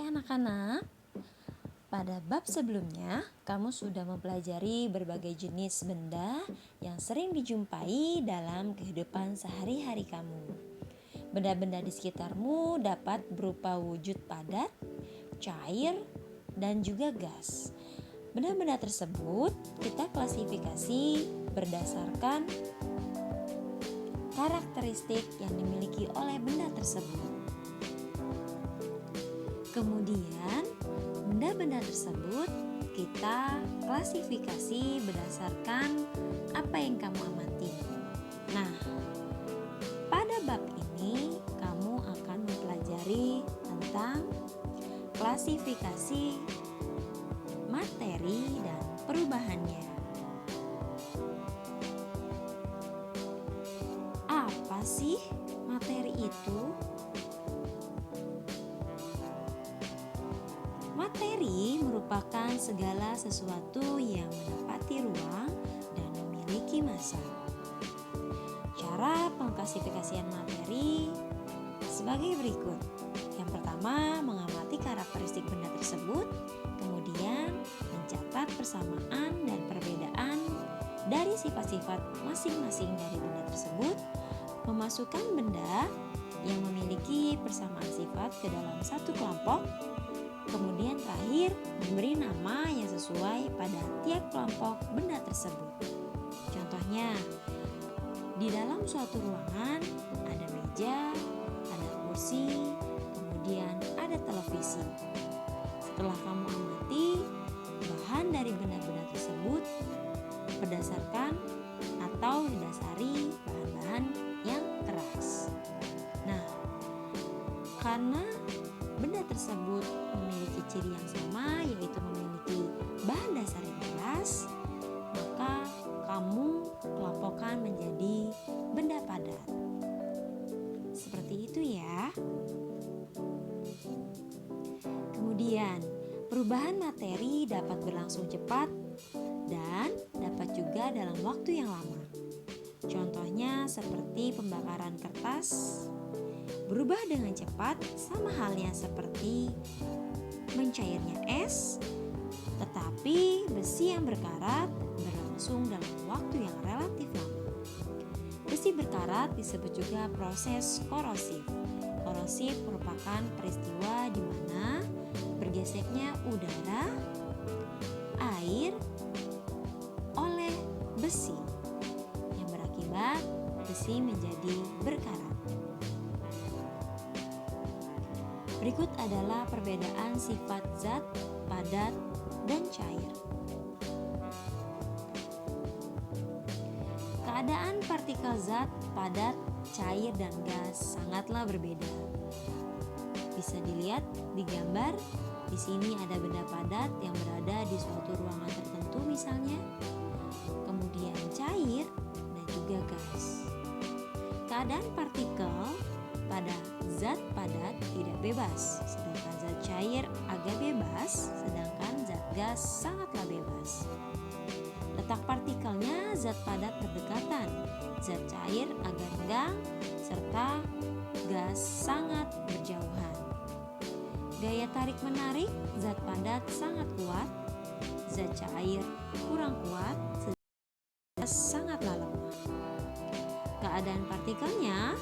anak-anak, pada bab sebelumnya kamu sudah mempelajari berbagai jenis benda yang sering dijumpai dalam kehidupan sehari-hari kamu. Benda-benda di sekitarmu dapat berupa wujud padat, cair, dan juga gas. Benda-benda tersebut kita klasifikasi berdasarkan karakteristik yang dimiliki oleh benda tersebut. Kemudian, benda-benda tersebut kita klasifikasi berdasarkan apa yang kamu amati. Nah, pada bab ini kamu akan mempelajari tentang klasifikasi materi dan perubahannya. Apa sih materi itu? Materi merupakan segala sesuatu yang menempati ruang dan memiliki massa. Cara pengklasifikasian materi sebagai berikut. Yang pertama, mengamati karakteristik benda tersebut, kemudian mencatat persamaan dan perbedaan dari sifat-sifat masing-masing dari benda tersebut, memasukkan benda yang memiliki persamaan sifat ke dalam satu kelompok, kemudian terakhir memberi nama yang sesuai pada tiap kelompok benda tersebut. Contohnya, di dalam suatu ruangan ada meja, ada kursi, kemudian ada televisi. Setelah kamu amati bahan dari benda-benda tersebut berdasarkan atau didasari bahan-bahan yang keras. Nah, karena benda tersebut memiliki ciri yang sama, yaitu memiliki bahan dasar yang keras, maka kamu kelompokkan menjadi benda padat. Seperti itu ya. Kemudian, perubahan materi dapat berlangsung cepat dan dapat juga dalam waktu yang lama. Contohnya seperti pembakaran kertas, berubah dengan cepat sama halnya seperti mencairnya es, tetapi besi yang berkarat berlangsung dalam waktu yang relatif lama. Besi berkarat disebut juga proses korosif. Korosif merupakan peristiwa di mana bergeseknya udara, air oleh besi yang berakibat besi menjadi berkarat. Berikut adalah perbedaan sifat zat, padat, dan cair. Keadaan partikel zat, padat, cair, dan gas sangatlah berbeda. Bisa dilihat di gambar. Di sini ada benda padat yang berada di suatu ruangan tertentu misalnya. Kemudian cair dan juga gas. Keadaan partikel pada zat padat tidak bebas, sedangkan zat cair agak bebas, sedangkan zat gas sangatlah bebas. Letak partikelnya zat padat berdekatan, zat cair agak renggang, serta gas sangat berjauhan. Gaya tarik-menarik zat padat sangat kuat, zat cair kurang kuat, sedangkan gas sangatlah lemah. Keadaan partikelnya,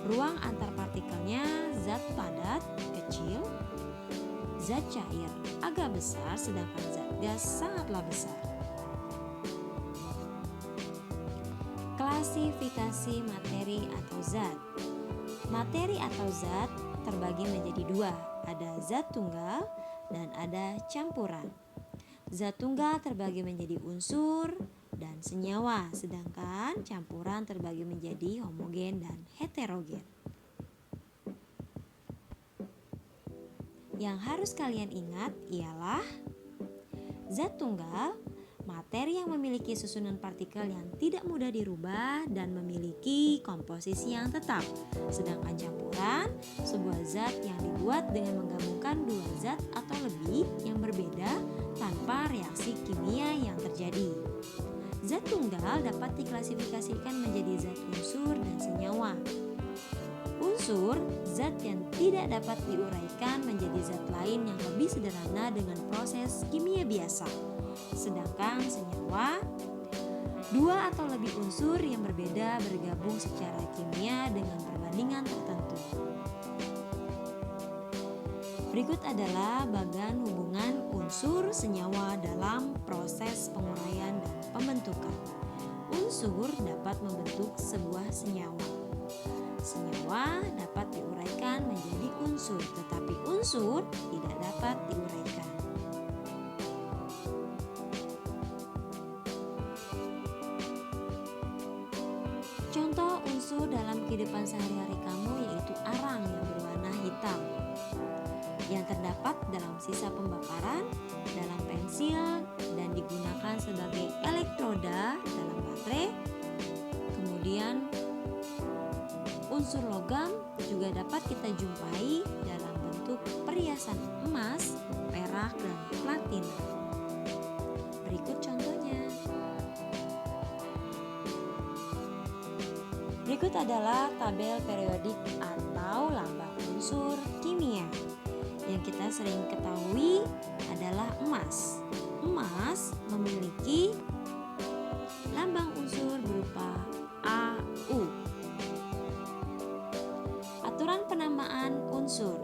ruang antar partikelnya zat padat kecil, zat cair agak besar, sedangkan zat gas sangatlah besar. Klasifikasi materi atau zat. Materi atau zat terbagi menjadi dua, ada zat tunggal dan ada campuran. Zat tunggal terbagi menjadi unsur dan senyawa, sedangkan campuran terbagi menjadi homogen dan heterogen. Yang harus kalian ingat ialah zat tunggal, materi yang memiliki susunan partikel yang tidak mudah dirubah dan memiliki komposisi yang tetap. Sedangkan campuran, sebuah zat yang dibuat dengan menggabungkan dua zat atau lebih yang berbeda tanpa reaksi kimia yang terjadi. Zat tunggal dapat diklasifikasikan menjadi zat unsur dan senyawa. Unsur, zat yang tidak dapat diuraikan menjadi zat lain yang lebih sederhana dengan proses kimia biasa. Sedangkan senyawa, dua atau lebih unsur yang berbeda bergabung secara kimia dengan perbandingan tertentu. Berikut adalah bagan hubungan unsur senyawa dalam proses penguraian dan pembentukan. Unsur dapat membentuk sebuah senyawa. Senyawa dapat diuraikan menjadi unsur, tetapi unsur tidak dapat diuraikan. Contoh unsur dalam kehidupan sehari-hari kamu yaitu arang yang berwarna hitam yang terdapat dalam sisa pembakaran, dalam pensil, dan digunakan sebagai elektroda dalam baterai. Kemudian unsur logam juga dapat kita jumpai dalam bentuk perhiasan emas, perak, dan platina. Berikut contohnya. Berikut adalah tabel periodik atau lambang unsur kimia. Yang kita sering ketahui adalah emas. Emas memiliki lambang unsur berupa AU. Aturan penamaan unsur.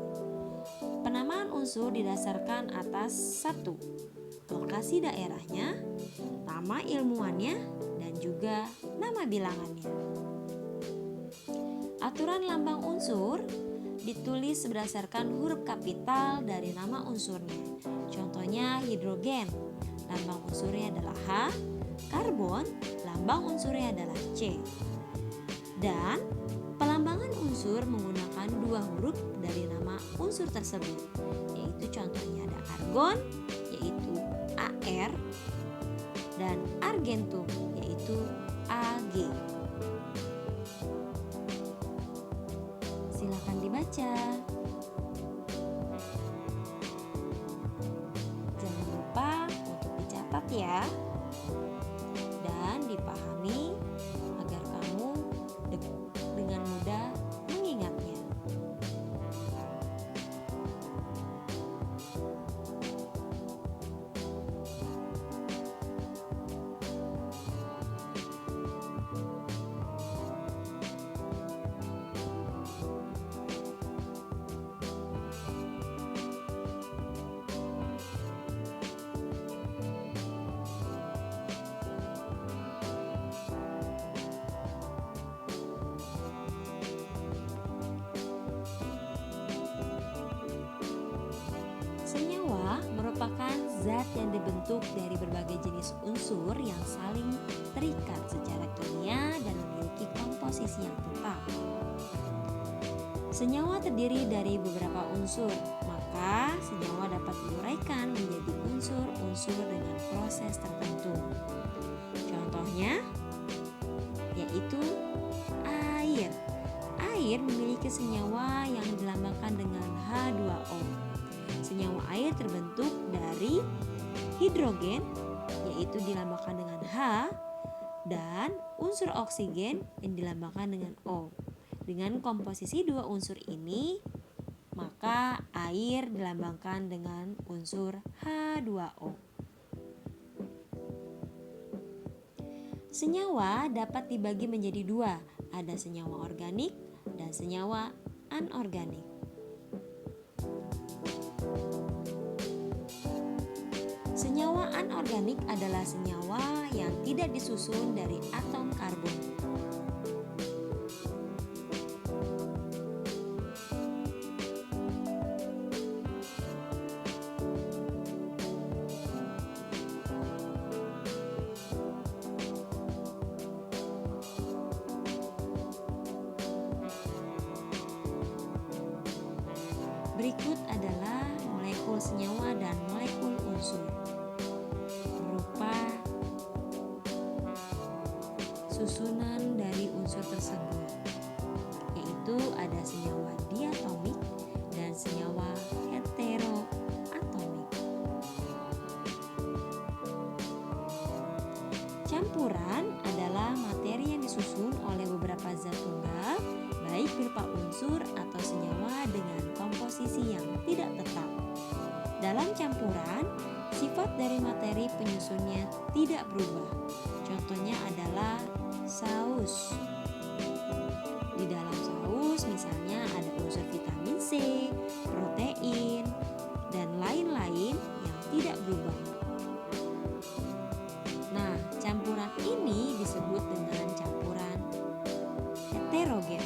Penamaan unsur didasarkan atas 1. Lokasi daerahnya, nama ilmuwannya, dan juga nama bilangannya. Aturan lambang unsur ditulis berdasarkan huruf kapital dari nama unsurnya. Contohnya hidrogen, lambang unsurnya adalah H. Karbon, lambang unsurnya adalah C. Dan pelambangan unsur menggunakan 2 huruf dari nama unsur tersebut, yaitu contohnya ada argon, yaitu AR, dan argentum, yaitu AG. Silakan dibaca. Jangan lupa untuk dicatat ya, dan dipahami agar kamu dengan mudah mengingatnya. Senyawa merupakan zat yang dibentuk dari berbagai jenis unsur yang saling terikat secara kimia dan memiliki komposisi yang tetap. Senyawa terdiri dari beberapa unsur, maka senyawa dapat diuraikan menjadi unsur-unsur dengan proses tertentu. Contohnya yaitu air. Air memiliki senyawa yang dilambangkan dengan H2O. Senyawa air terbentuk dari hidrogen, yaitu dilambangkan dengan H, dan unsur oksigen yang dilambangkan dengan O. Dengan komposisi 2 unsur ini, maka air dilambangkan dengan unsur H2O. Senyawa dapat dibagi menjadi 2, ada senyawa organik dan senyawa anorganik. Senyawa anorganik adalah senyawa yang tidak disusun dari atom karbon. Berikut adalah molekul senyawa dan molekul unsur berupa susunan dari unsur tersebut, yaitu ada senyawa diatomik dan senyawa heteroatomik. Campuran adalah materi yang disusun oleh beberapa zat tunggal, baik baik berupa unsur atau senyawa dengan komposisi yang tidak tetap. Dalam campuran, sifat dari materi penyusunnya tidak berubah. Contohnya adalah saus. Di dalam saus misalnya ada unsur vitamin C, protein, dan lain-lain yang tidak berubah. Nah, campuran ini disebut dengan campuran heterogen.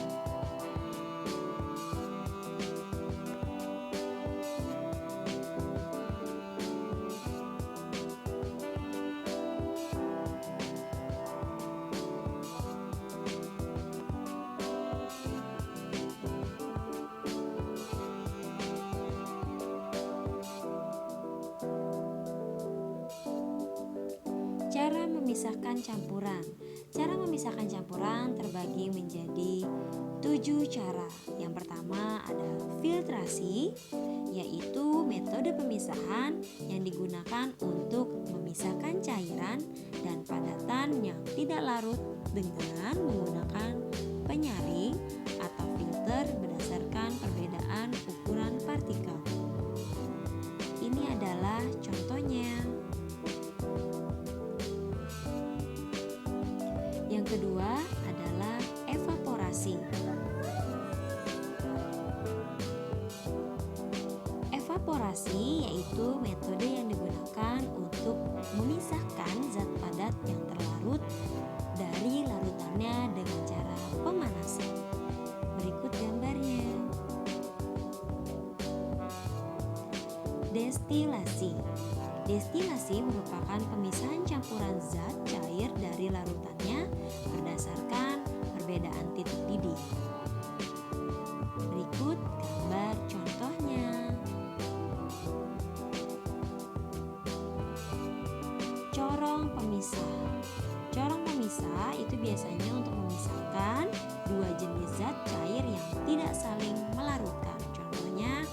Cara memisahkan campuran. Cara memisahkan campuran terbagi menjadi 7 cara. Yang pertama ada filtrasi, yaitu metode pemisahan yang digunakan untuk memisahkan cairan dan padatan yang tidak larut dengan menggunakan penyaring atau filter berdasarkan perbedaan ukuran partikel. Ini adalah contohnya. Yang kedua adalah evaporasi. Evaporasi yaitu metode yang digunakan untuk memisahkan zat padat yang terlarut dari larutannya dengan cara pemanasan. Berikut gambarnya. Destilasi. Destilasi merupakan pemisahan campuran zat cair dari larutannya berdasarkan perbedaan titik didih. Berikut gambar contohnya. Corong pemisah. Corong pemisah itu biasanya untuk memisahkan dua jenis zat cair yang tidak saling melarutkan. Contohnya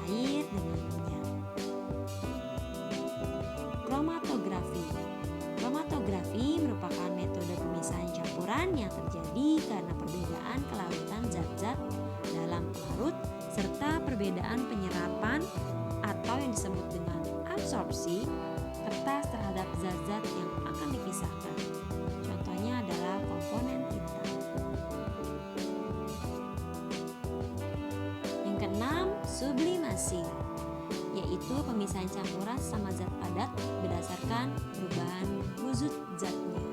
air dengan minyak. Kromatografi. Kromatografi merupakan metode pemisahan campuran yang terjadi karena perbedaan kelarutan zat-zat dalam pelarut serta perbedaan penyerapan atau yang disebut dengan absorpsi kertas terhadap zat-zat yang akan dipisahkan. Contohnya adalah komponen tinta. Yang keenam, sublimasi, yaitu pemisahan campuran sama zat padat berdasarkan perubahan wujud zatnya.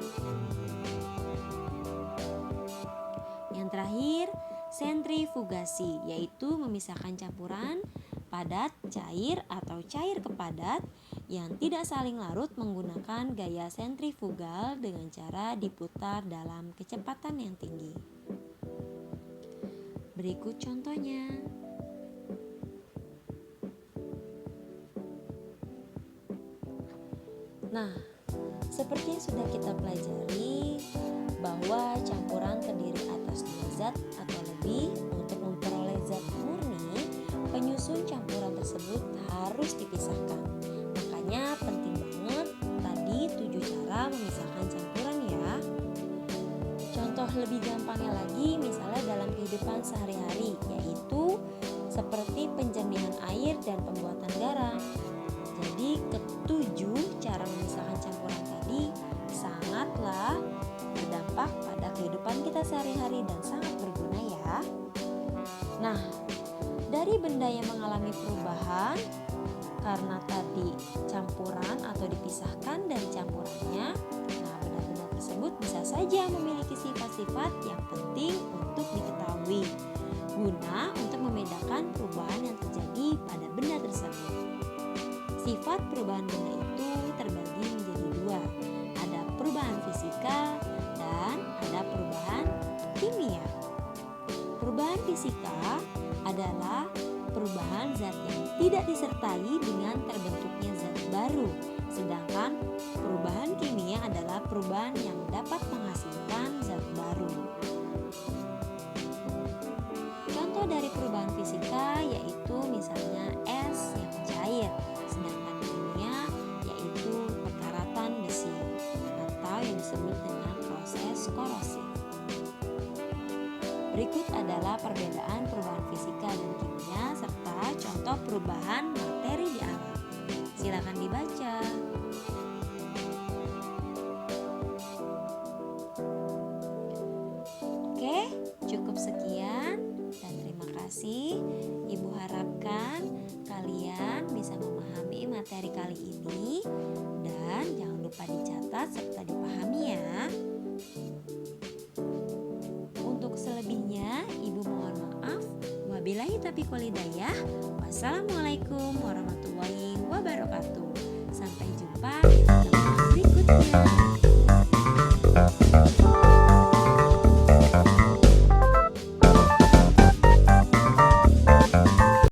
Yang terakhir, sentrifugasi, yaitu memisahkan campuran padat, cair, atau cair ke padat yang tidak saling larut menggunakan gaya sentrifugal dengan cara diputar dalam kecepatan yang tinggi. Berikut contohnya. Nah, seperti yang sudah kita pelajari bahwa campuran terdiri atas dua zat atau lebih. Untuk memperoleh zat murni, penyusun campuran tersebut harus dipisahkan. Makanya penting banget tadi 7 cara memisahkan campuran ya. Contoh lebih gampangnya lagi misalnya dalam kehidupan sehari-hari, yaitu seperti penjernihan air dan pembuatan garam. Jadi ketujuh cara memisahkan campuran tadi sangatlah berdampak pada kehidupan kita sehari-hari dan sangat berguna ya. Nah, dari benda yang mengalami perubahan karena tadi campuran atau dipisahkan dari campurannya, nah benda-benda tersebut bisa saja memiliki sifat-sifat yang penting untuk diketahui guna untuk membedakan perubahan yang terjadi pada benda tersebut. Sifat perubahan benda itu terbagi menjadi dua, ada perubahan fisika dan ada perubahan kimia. Perubahan fisika adalah perubahan zat yang tidak disertai dengan terbentuknya zat baru, sedangkan perubahan kimia adalah perubahan yang dapat menghasilkan zat baru. Contoh dari perubahan fisika yaitu misalnya es yang cair, sedangkan kimia yaitu perkaratan besi atau yang disebut dengan proses korosif. Berikut adalah perbedaan perubahan fisika dan kimia serta contoh perubahan materi di alam. Silakan dibaca. Oke, cukup sekian dan terima kasih. Ibu harapkan kalian bisa memahami materi kali ini dan jangan lupa dicatat serta dipahami ya. Untuk selebihnya, Ibu mohon maaf. Wabillahi taufiq wal hidayah. Wassalamualaikum warahmatullahi wabarakatuh. Sampai jumpa di pertemuan berikutnya.